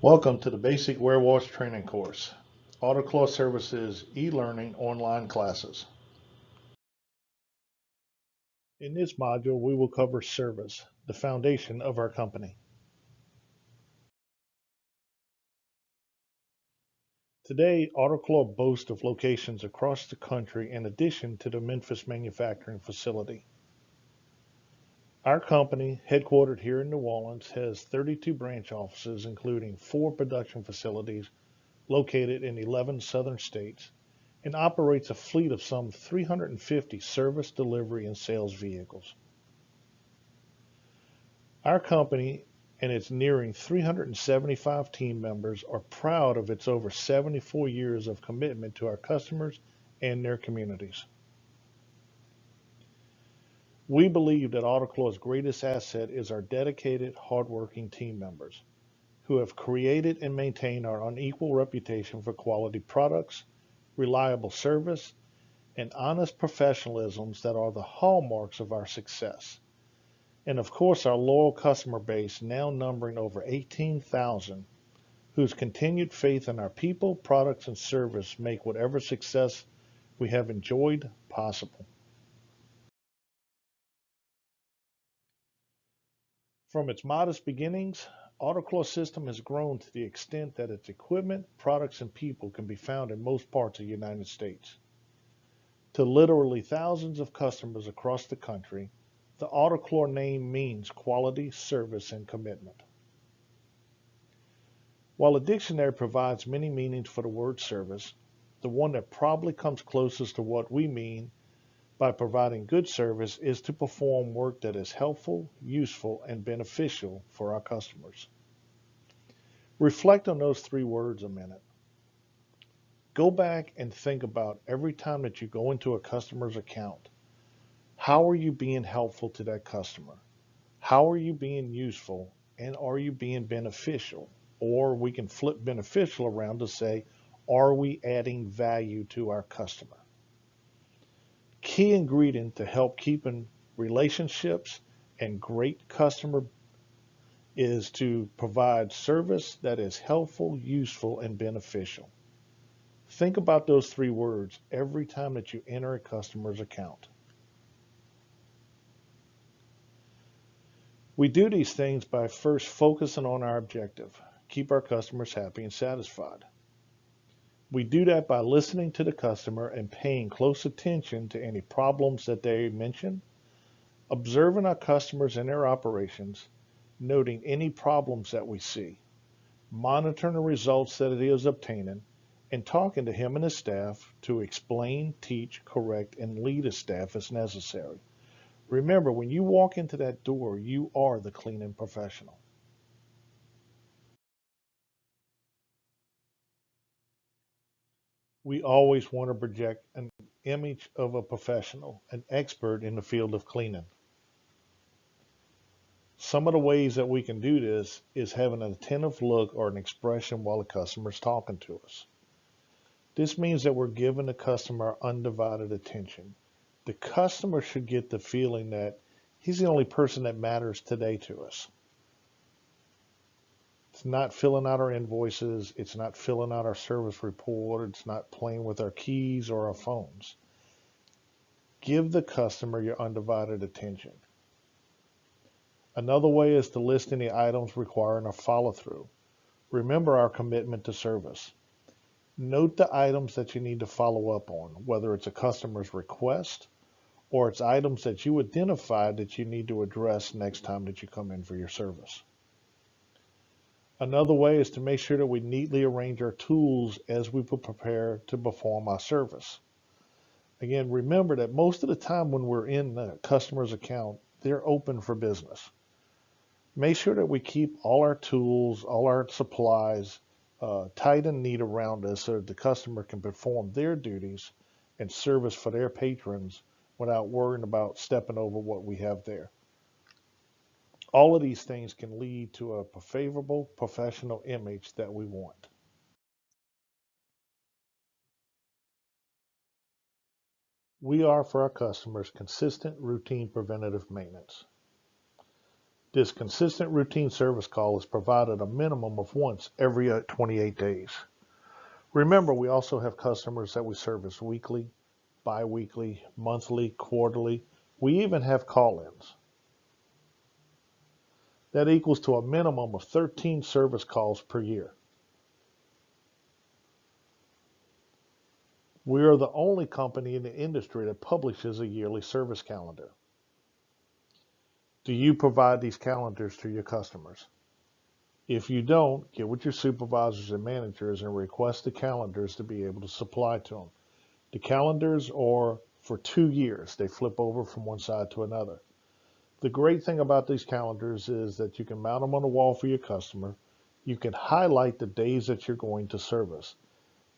Welcome to the Basic Warewash Training Course, Auto-Chlor Services e-learning online classes. In this module, we will cover service, the foundation of our company. Today, Auto-Chlor boasts of locations across the country in addition to the Memphis manufacturing facility. Our company, headquartered here in New Orleans, has 32 branch offices, including 4 production facilities located in 11 southern states, and operates a fleet of some 350 service, delivery, and sales vehicles. Our company and its nearing 375 team members are proud of its over 74 years of commitment to our customers and their communities. We believe that Auto-Chlor's greatest asset is our dedicated, hardworking team members who have created and maintained our unequal reputation for quality products, reliable service, and honest professionalisms that are the hallmarks of our success. And of course, our loyal customer base, now numbering over 18,000, whose continued faith in our people, products, and service make whatever success we have enjoyed possible. From its modest beginnings, Auto-Chlor System has grown to the extent that its equipment, products, and people can be found in most parts of the United States. To literally thousands of customers across the country, the Auto-Chlor name means quality, service, and commitment. While a dictionary provides many meanings for the word service, the one that probably comes closest to what we mean by providing good service is to perform work that is helpful, useful, and beneficial for our customers. Reflect on those 3 words a minute. Go back and think about every time that you go into a customer's account. How are you being helpful to that customer? How are you being useful? And are you being beneficial? Or we can flip beneficial around to say, are we adding value to our customer? Key ingredient to help keeping relationships and great customer is to provide service that is helpful, useful, and beneficial. Think about those 3 words every time that you enter a customer's account. We do these things by first focusing on our objective, keep our customers happy and satisfied. We do that by listening to the customer and paying close attention to any problems that they mention, observing our customers and their operations, noting any problems that we see, monitoring the results that it is obtaining, and talking to him and his staff to explain, teach, correct, and lead his staff as necessary. Remember, when you walk into that door, you are the cleaning professional. We always want to project an image of a professional, an expert in the field of cleaning. Some of the ways that we can do this is having an attentive look or an expression while the customer is talking to us. This means that we're giving the customer undivided attention. The customer should get the feeling that he's the only person that matters today to us. It's not filling out our invoices. It's not filling out our service report. It's not playing with our keys or our phones. Give the customer your undivided attention. Another way is to list any items requiring a follow-through. Remember our commitment to service. Note the items that you need to follow up on, whether it's a customer's request or it's items that you identified that you need to address next time that you come in for your service. Another way is to make sure that we neatly arrange our tools as we prepare to perform our service. Again, remember that most of the time when we're in the customer's account, they're open for business. Make sure that we keep all our tools, all our supplies tight and neat around us so that the customer can perform their duties and service for their patrons without worrying about stepping over what we have there. All of these things can lead to a favorable professional image that we want. We are for our customers consistent, routine, preventative maintenance. This consistent routine service call is provided a minimum of once every 28 days. Remember, we also have customers that we service weekly, bi-weekly, monthly, quarterly. We even have call-ins. That equals to a minimum of 13 service calls per year. We are the only company in the industry that publishes a yearly service calendar. Do you provide these calendars to your customers? If you don't, get with your supervisors and managers and request the calendars to be able to supply to them. The calendars are for 2 years. They flip over from one side to another. The great thing about these calendars is that you can mount them on the wall for your customer. You can highlight the days that you're going to service.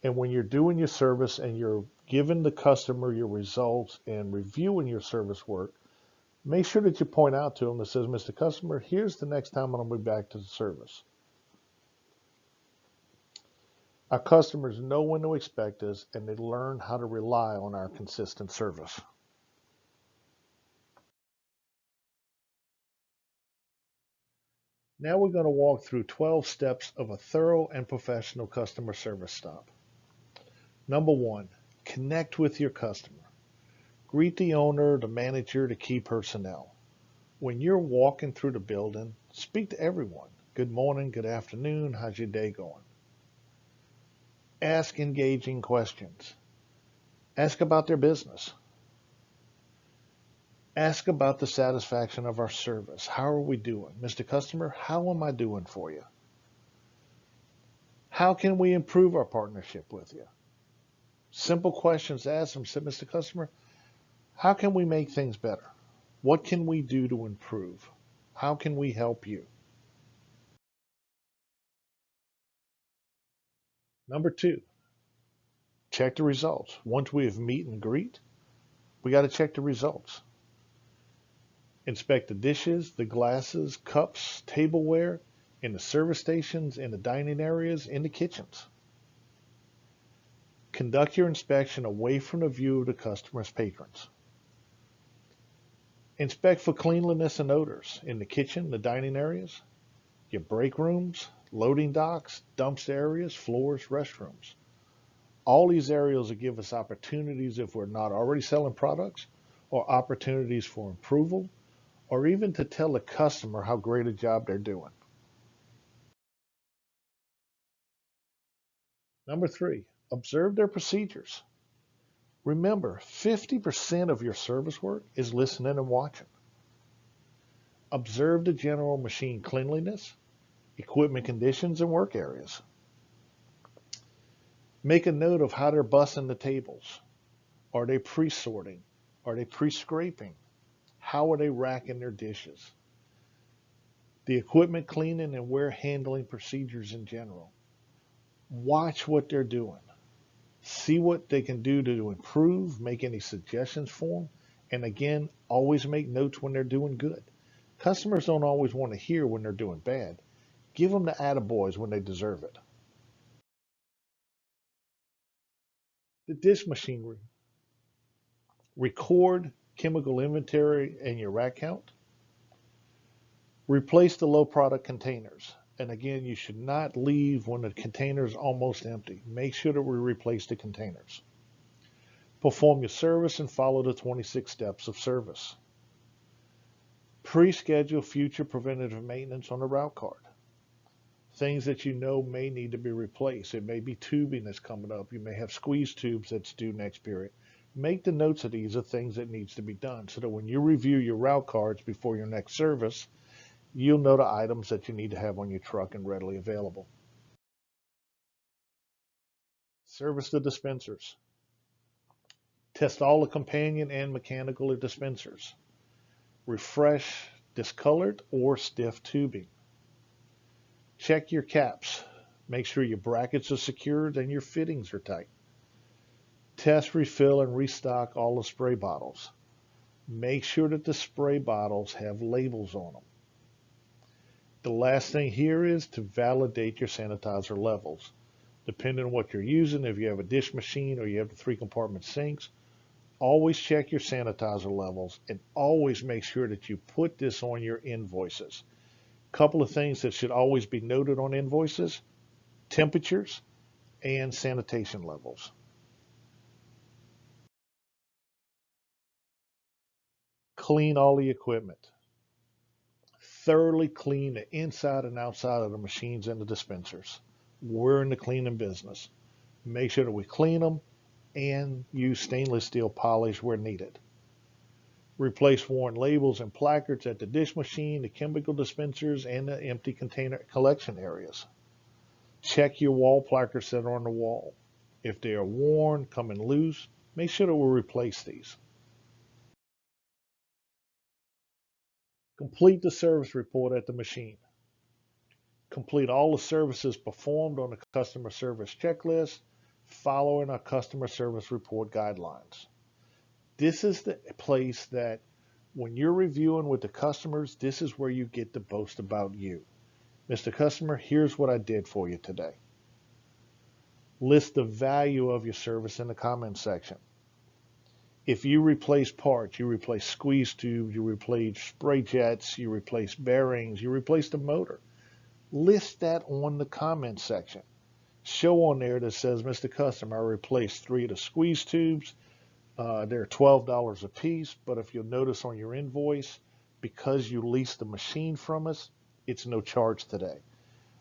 And when you're doing your service and you're giving the customer your results and reviewing your service work, make sure that you point out to them that says, Mr. Customer, here's the next time I'm going to be back to the service. Our customers know when to expect us and they learn how to rely on our consistent service. Now we're going to walk through 12 steps of a thorough and professional customer service stop. Number 1, connect with your customer. Greet the owner, the manager, the key personnel. When you're walking through the building, speak to everyone. Good morning, good afternoon, how's your day going? Ask engaging questions. Ask about their business. Ask about the satisfaction of our service. How are we doing? Mr. Customer, how am I doing for you? How can we improve our partnership with you? Simple questions to ask them. Say, Mr. Customer, how can we make things better? What can we do to improve? How can we help you? Number 2, check the results. Once we have meet and greet, we got to check the results. Inspect the dishes, the glasses, cups, tableware, in the service stations, in the dining areas, in the kitchens. Conduct your inspection away from the view of the customer's patrons. Inspect for cleanliness and odors in the kitchen, the dining areas, your break rooms, loading docks, dumpster areas, floors, restrooms. All these areas will give us opportunities if we're not already selling products, or opportunities for approval, or even to tell the customer how great a job they're doing. Number 3, observe their procedures. Remember, 50% of your service work is listening and watching. Observe the general machine cleanliness, equipment conditions, and work areas. Make a note of how they're bussing the tables. Are they pre-sorting? Are they pre-scraping? How are they racking their dishes? The equipment cleaning and wear handling procedures in general. Watch what they're doing. See what they can do to improve, make any suggestions for them. And again, always make notes when they're doing good. Customers don't always want to hear when they're doing bad. Give them the attaboys when they deserve it. The dish machinery. Record chemical inventory and your rack count. Replace the low product containers. And again, you should not leave when the container is almost empty. Make sure that we replace the containers. Perform your service and follow the 26 steps of service. Pre-schedule future preventative maintenance on the route card. Things that you know may need to be replaced. It may be tubing that's coming up. You may have squeeze tubes that's due next period. Make the notes of these of things that needs to be done so that when you review your route cards before your next service, you'll know the items that you need to have on your truck and readily available. Service the dispensers. Test all the companion and mechanical dispensers. Refresh discolored or stiff tubing. Check your caps. Make sure your brackets are secured and your fittings are tight. Test, refill, and restock all the spray bottles. Make sure that the spray bottles have labels on them. The last thing here is to validate your sanitizer levels. Depending on what you're using, if you have a dish machine or you have the 3 compartment sinks, Always check your sanitizer levels and always make sure that you put this on your invoices. Couple of things that should always be noted on invoices: temperatures and sanitation levels. Clean all the equipment. Thoroughly clean the inside and outside of the machines and the dispensers. We're in the cleaning business. Make sure that we clean them and use stainless steel polish where needed. Replace worn labels and placards at the dish machine, the chemical dispensers, and the empty container collection areas. Check your wall placards that are on the wall. If they are worn, coming loose, make sure that we replace these. Complete the service report at the machine. Complete all the services performed on the customer service checklist, following our customer service report guidelines. This is the place that when you're reviewing with the customers, this is where you get to boast about you. Mr. Customer, here's what I did for you today. List the value of your service in the comment section. If you replace parts, you replace squeeze tubes, you replace spray jets, you replace bearings, you replace the motor, list that on the comment section. Show on there that says, Mr. Customer, I replaced 3 of the squeeze tubes. They're $12 a piece, but if you'll notice on your invoice, because you leased the machine from us, it's no charge today.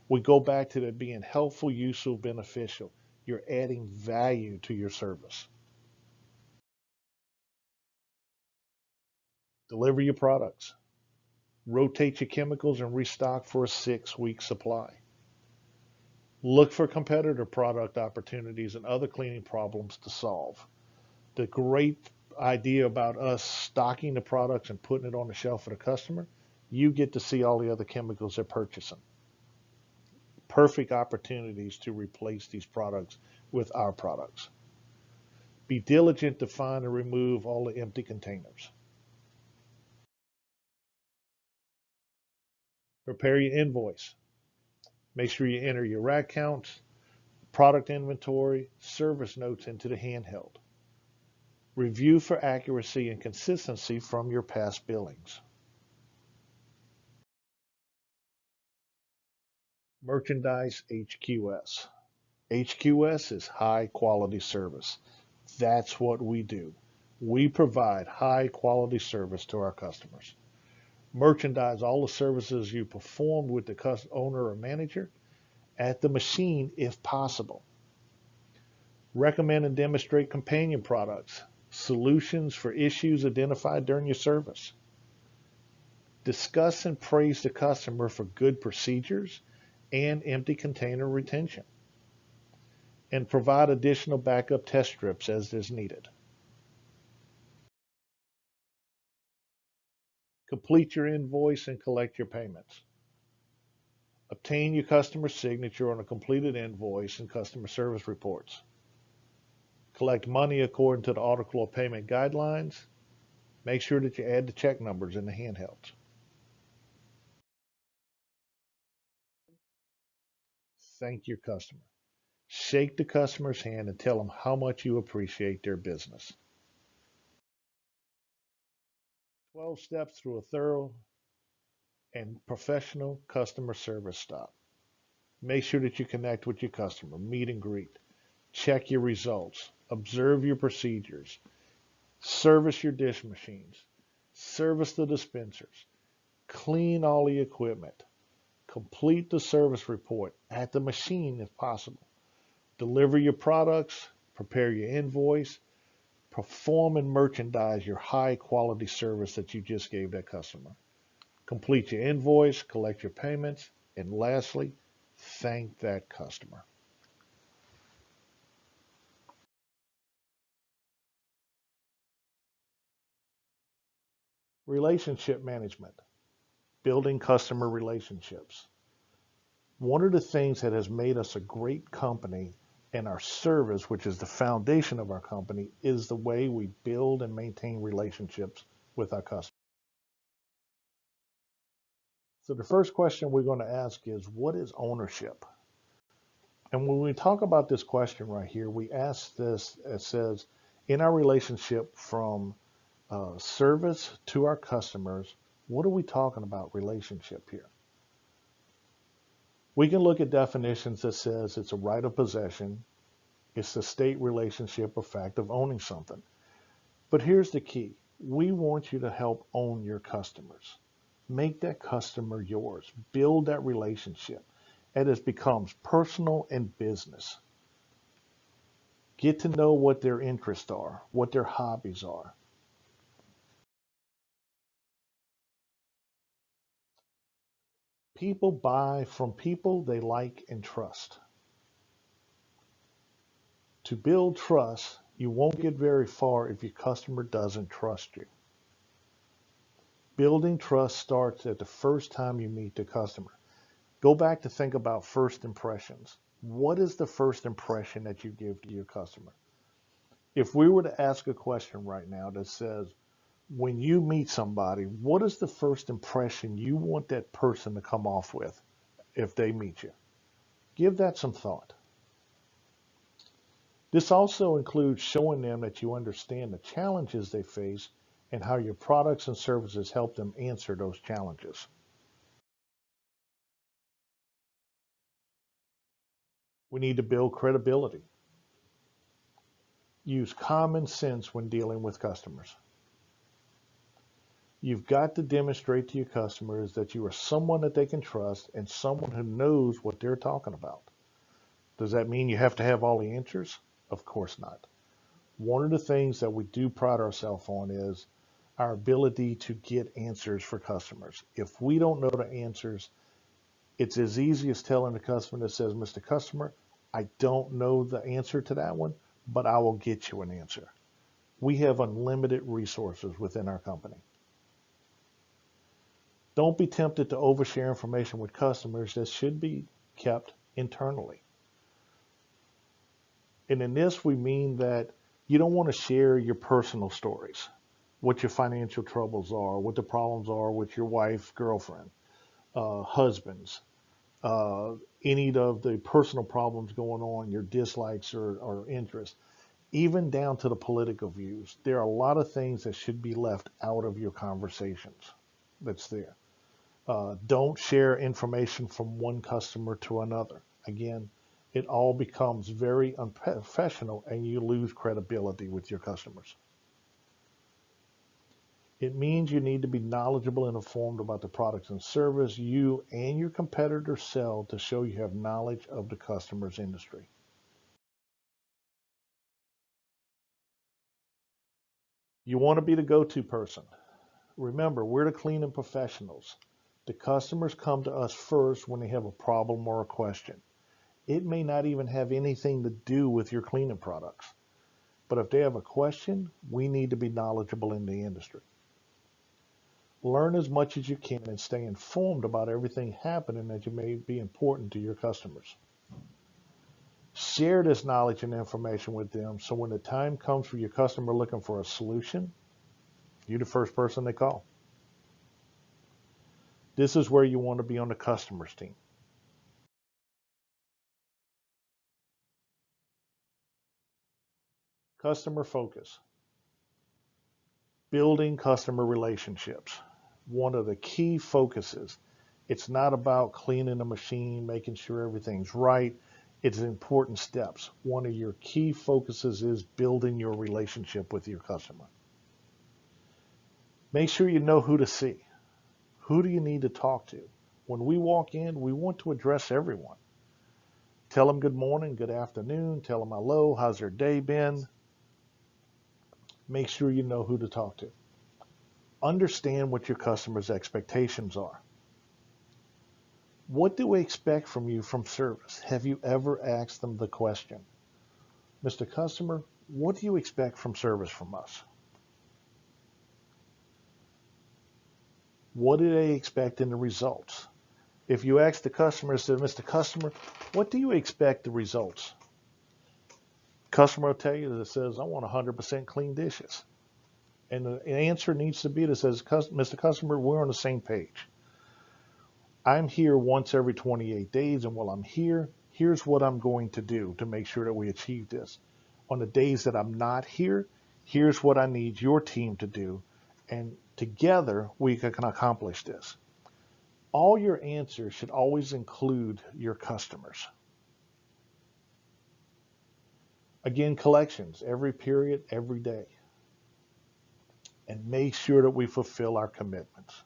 We go back to that being helpful, useful, beneficial. You're adding value to your service. Deliver your products. Rotate your chemicals and restock for a 6-week supply. Look for competitor product opportunities and other cleaning problems to solve. The great idea about us stocking the products and putting it on the shelf for the customer, you get to see all the other chemicals they're purchasing. Perfect opportunities to replace these products with our products. Be diligent to find and remove all the empty containers. Prepare your invoice. Make sure you enter your rack counts, product inventory, service notes into the handheld. Review for accuracy and consistency from your past billings. Merchandise HQS. HQS is high quality service. That's what we do. We provide high quality service to our customers. Merchandise all the services you performed with the owner or manager at the machine if possible. Recommend and demonstrate companion products, solutions for issues identified during your service. Discuss and praise the customer for good procedures and empty container retention. And provide additional backup test strips as is needed. Complete your invoice and collect your payments. Obtain your customer signature on a completed invoice and customer service reports. Collect money according to the Auto-Chlor payment guidelines. Make sure that you add the check numbers in the handhelds. Thank your customer. Shake the customer's hand and tell them how much you appreciate their business. 12 steps through a thorough and professional customer service stop. Make sure that you connect with your customer, meet and greet, check your results, observe your procedures, service your dish machines, service the dispensers, clean all the equipment, complete the service report at the machine if possible, deliver your products, prepare your invoice, perform and merchandise your high quality service that you just gave that customer. Complete your invoice, collect your payments, and lastly, thank that customer. Relationship management, building customer relationships. One of the things that has made us a great company and our service, which is the foundation of our company, is the way we build and maintain relationships with our customers. So the first question we're going to ask is, what is ownership? And when we talk about this question right here, we ask this, it says, In our relationship from service to our customers, what are we talking about relationship here? We can look at definitions that says it's a right of possession, it's the state relationship or fact of owning something. But here's the key. We want you to help own your customers. Make that customer yours. Build that relationship. And it becomes personal and business. Get to know what their interests are, what their hobbies are. People buy from people they like and trust. To build trust, you won't get very far if your customer doesn't trust you. Building trust starts at the first time you meet the customer. Go back to think about first impressions. What is the first impression that you give to your customer? If we were to ask a question right now that says, when you meet somebody, what is the first impression you want that person to come off with if they meet you? Give that some thought. This also includes showing them that you understand the challenges they face and how your products and services help them answer those challenges. We need to build credibility. Use common sense when dealing with customers. You've got to demonstrate to your customers that you are someone that they can trust and someone who knows what they're talking about. Does that mean you have to have all the answers? Of course not. One of the things that we do pride ourselves on is our ability to get answers for customers. If we don't know the answers, it's as easy as telling the customer that says, Mr. Customer, I don't know the answer to that one, but I will get you an answer. We have unlimited resources within our company. Don't be tempted to overshare information with customers that should be kept internally. And in this, we mean that you don't want to share your personal stories, what your financial troubles are, what the problems are with your wife, girlfriend, husbands, any of the personal problems going on, your dislikes or interests, even down to the political views. There are a lot of things that should be left out of your conversations that's there. Don't share information from one customer to another. Again, it all becomes very unprofessional and you lose credibility with your customers. It means you need to be knowledgeable and informed about the products and service you and your competitors sell to show you have knowledge of the customer's industry. You want to be the go-to person. Remember, we're the cleaning professionals. The customers come to us first when they have a problem or a question. It may not even have anything to do with your cleaning products. But if they have a question, we need to be knowledgeable in the industry. Learn as much as you can and stay informed about everything happening that may be important to your customers. Share this knowledge and information with them so when the time comes for your customer looking for a solution, you're the first person they call. This is where you want to be on the customer's team. Customer focus. Building customer relationships. One of the key focuses. It's not about cleaning a machine, making sure everything's right. It's important steps. One of your key focuses is building your relationship with your customer. Make sure you know who to see. Who do you need to talk to? When we walk in, we want to address everyone. Tell them good morning, good afternoon, tell them hello, how's their day been? Make sure you know who to talk to. Understand what your customer's expectations are. What do we expect from you from service? Have you ever asked them the question, Mr. Customer, what do you expect from service from us? What do they expect in the results? If you ask the customer, say, Mr. Customer, what do you expect the results? Customer will tell you that it says, I want 100% clean dishes. And the answer needs to be that says, Mr. Customer, we're on the same page. I'm here once every 28 days, and while I'm here, here's what I'm going to do to make sure that we achieve this. On the days that I'm not here, Here's what I need your team to do. And together we can accomplish this. All your answers should always include your customers. Again, collections, every period, every day. And make sure that we fulfill our commitments.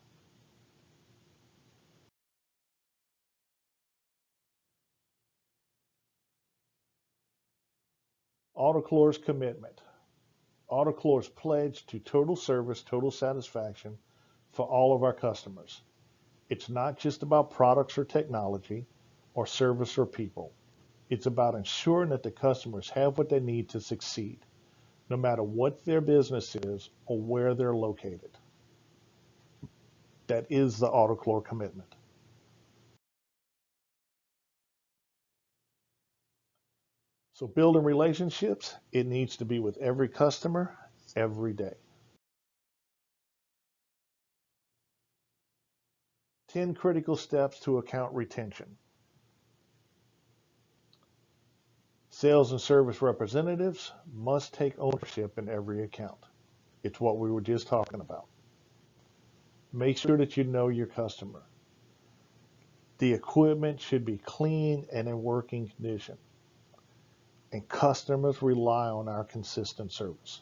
Auto-Chlor's commitment. Auto-Chlor's pledge to total service, total satisfaction for all of our customers. It's not just about products or technology or service or people. It's about ensuring that the customers have what they need to succeed, no matter what their business is or where they're located. That is the Auto-Chlor commitment. So building relationships, it needs to be with every customer every day. 10 critical steps to account retention. Sales and service representatives must take ownership in every account. It's what we were just talking about. Make sure that you know your customer. The equipment should be clean and in working condition. And customers rely on our consistent service.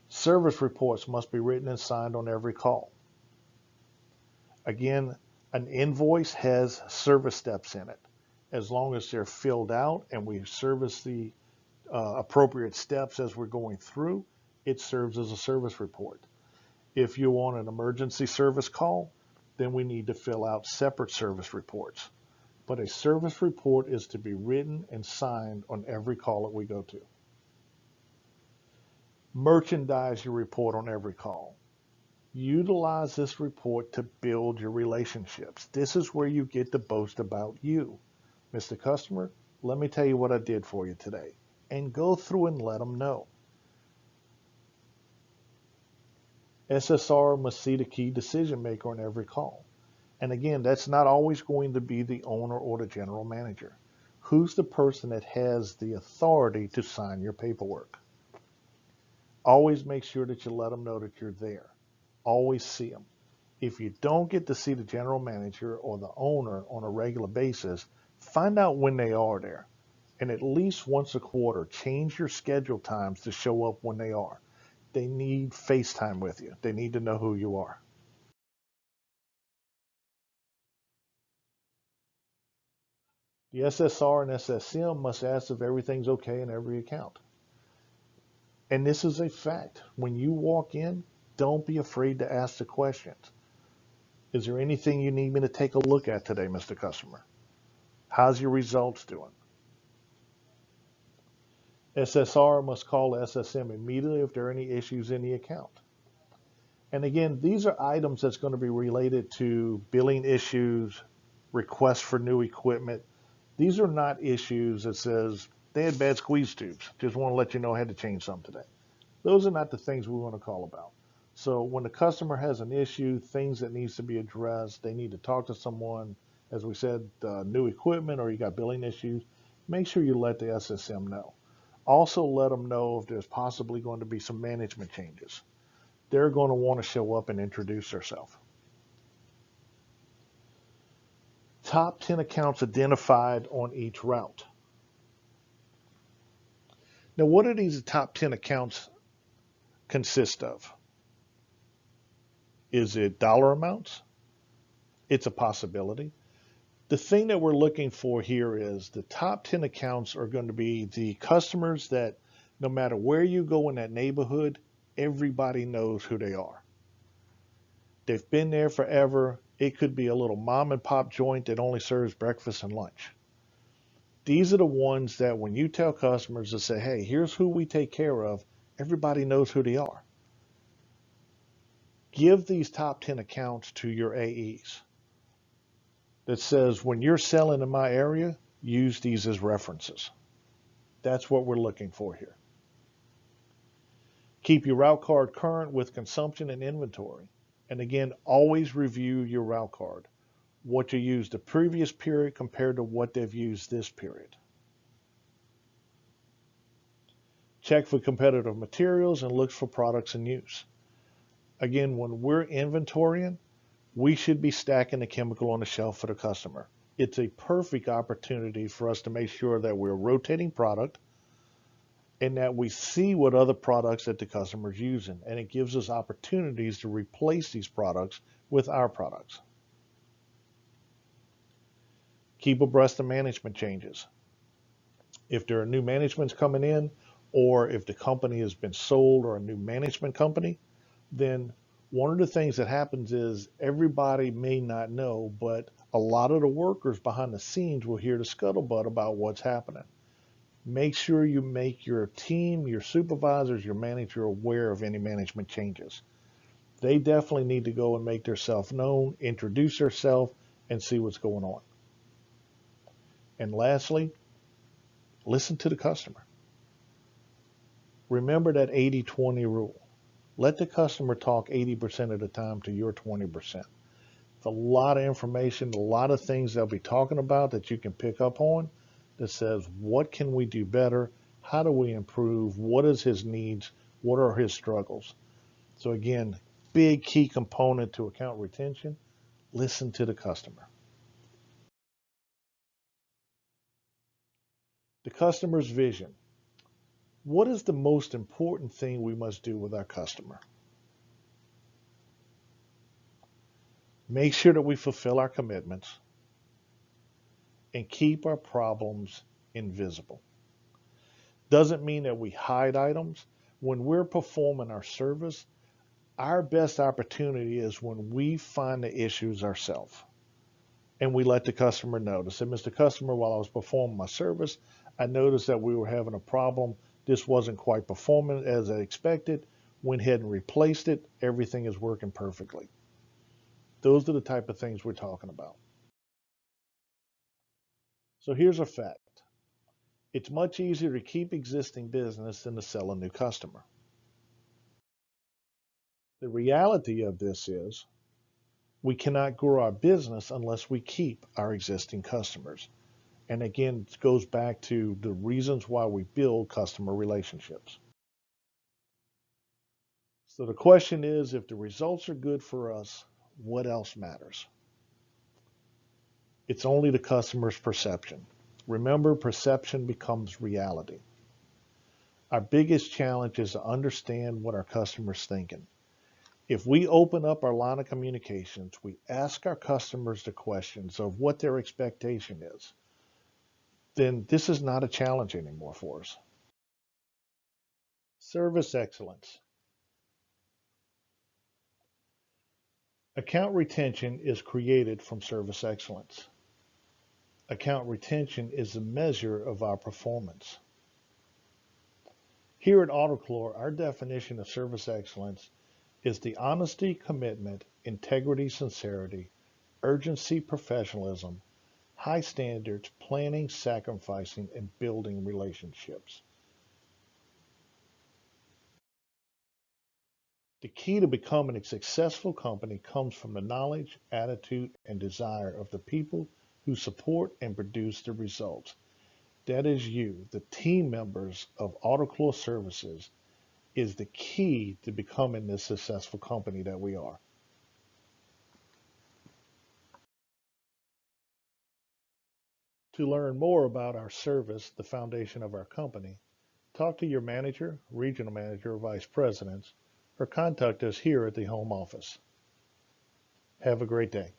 Service reports must be written and signed on every call. Again, an invoice has service steps in it. As long as they're filled out and we service the appropriate steps as we're going through, it serves as a service report. If you want an emergency service call, then we need to fill out separate service reports. But a service report is to be written and signed on every call that we go to. Merchandise your report on every call. Utilize this report to build your relationships. This is where you get to boast about you. Mr. Customer, let me tell you what I did for you today. And go through and let them know. SSR must see the key decision maker on every call. And again, that's not always going to be the owner or the general manager. Who's the person that has the authority to sign your paperwork? Always make sure that you let them know that you're there. Always see them. If you don't get to see the general manager or the owner on a regular basis, find out when they are there. And at least once a quarter, change your schedule times to show up when they are. They need FaceTime with you. They need to know who you are. The SSR and SSM must ask if everything's okay in every account. And this is a fact. When you walk in, don't be afraid to ask the questions. Is there anything you need me to take a look at today, Mr. Customer? How's your results doing? SSR must call SSM immediately if there are any issues in the account. And again, these are items that's going to be related to billing issues, requests for new equipment. These are not issues that says they had bad squeeze tubes. Just want to let you know I had to change some today. Those are not the things we want to call about. So when the customer has an issue, things that needs to be addressed, they need to talk to someone, as we said, new equipment or you got billing issues, make sure you let the SSM know. Also let them know if there's possibly going to be some management changes. They're going to want to show up and introduce themselves. Top 10 accounts identified on each route. Now, what do these top 10 accounts consist of? Is it dollar amounts? It's a possibility. The thing that we're looking for here is the top 10 accounts are going to be the customers that no matter where you go in that neighborhood, everybody knows who they are. They've been there forever. It could be a little mom and pop joint that only serves breakfast and lunch. These are the ones that when you tell customers to say, hey, here's who we take care of, everybody knows who they are. Give these top 10 accounts to your AEs that says, when you're selling in my area, use these as references. That's what we're looking for here. Keep your route card current with consumption and inventory. And again, always review your route card. What you used the previous period compared to what they've used this period. Check for competitive materials and look for products in use. Again, when we're inventorying, we should be stacking the chemical on the shelf for the customer. It's a perfect opportunity for us to make sure that we're rotating product and that we see what other products that the customer's using. And it gives us opportunities to replace these products with our products. Keep abreast of management changes. If there are new managements coming in, or if the company has been sold or a new management company, then one of the things that happens is everybody may not know, but a lot of the workers behind the scenes will hear the scuttlebutt about what's happening. Make sure you make your team, your supervisors, your manager aware of any management changes. They definitely need to go and make themselves known, introduce themselves, and see what's going on. And lastly, listen to the customer. Remember that 80-20 rule. Let the customer talk 80% of the time to your 20%. It's a lot of information, a lot of things they'll be talking about that you can pick up on that says, what can we do better? How do we improve? What is his needs? What are his struggles? So again, big key component to account retention, listen to the customer. The customer's vision. What is the most important thing we must do with our customer? Make sure that we fulfill our commitments and keep our problems invisible. Doesn't mean that we hide items. When we're performing our service, our best opportunity is when we find the issues ourselves and we let the customer know. To say, Mr. Customer, while I was performing my service, I noticed that we were having a problem. This wasn't quite performing as I expected. Went ahead and replaced it. Everything is working perfectly. Those are the type of things we're talking about. So here's a fact. It's much easier to keep existing business than to sell a new customer. The reality of this is we cannot grow our business unless we keep our existing customers. And again, it goes back to the reasons why we build customer relationships. So the question is, if the results are good for us, what else matters? It's only the customer's perception. Remember, perception becomes reality. Our biggest challenge is to understand what our customer's thinking. If we open up our line of communications, we ask our customers the questions of what their expectation is, then this is not a challenge anymore for us. Service excellence. Account retention is created from service excellence. Account retention is a measure of our performance. Here at Auto-Chlor, our definition of service excellence is the honesty, commitment, integrity, sincerity, urgency, professionalism, high standards, planning, sacrificing, and building relationships. The key to becoming a successful company comes from the knowledge, attitude, and desire of the people who support and produce the results. That is you, the team members of Auto-Chlor Services, is the key to becoming this successful company that we are. To learn more about our service, the foundation of our company, talk to your manager, regional manager, or vice presidents, or contact us here at the home office. Have a great day.